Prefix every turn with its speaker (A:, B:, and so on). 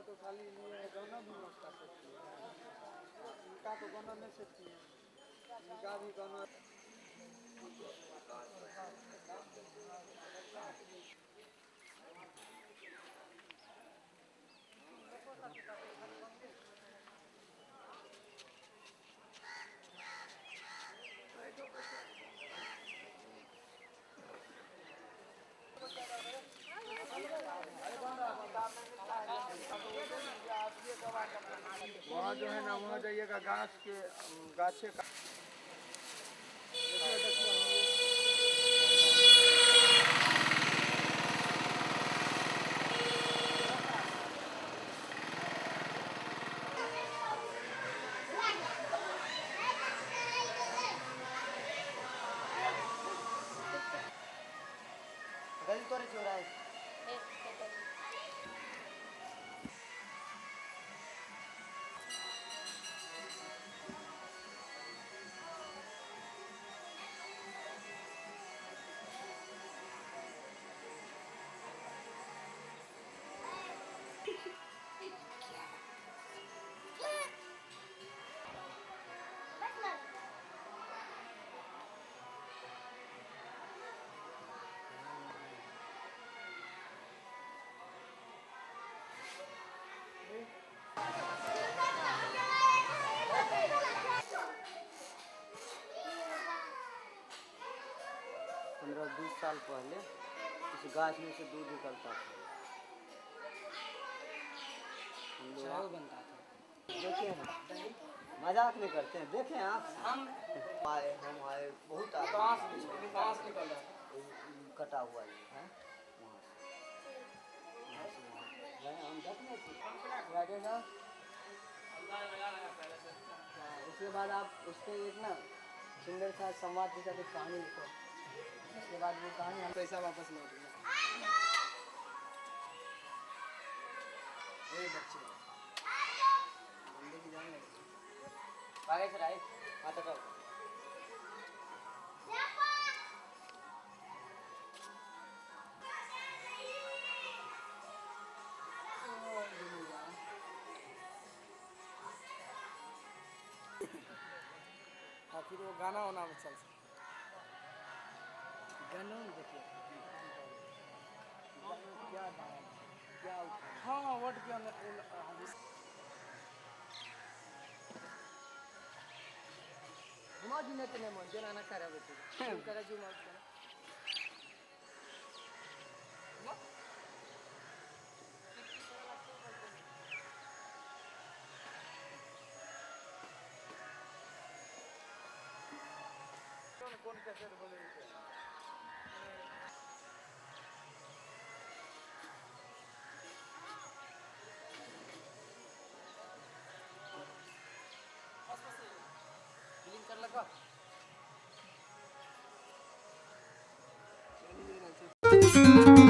A: तो खाली लिए गाना भी मत कर सकती है, इनका तो गाना नहीं सकती है, इनका भी गाना वहाँ जो है ना, वहाँ जाइएगा गाछ के गाछे का गली तोरे चोरा है। पंद्रह 20 साल पहले इस गाछ में से दूध निकलता था, चाय बनता था। देखिए ना, मजाक नहीं करते हैं, देखें आप, हम आए बहुत कटा हुआ ये है, हम देखने लगेगा। उसके बाद आप उस पर एक ना सुंदर सा संवाद के साथ एक कहानी लिखो, उसके बाद वो कहानी हम पैसा वापस लौटेगा। ए बच्चे बंदे की जान लगे आगे से राइट आता था। हाँ, फिर वो गाना होना में चल गाना देखिए क्या क्या हाँ वर्ड के अंदर घुमा जुने तो नहीं मन जो ना करा बेटी करा जुमा কোন ক্যাসেট বলে দিতে
B: क्लीन कर लगा
A: মানে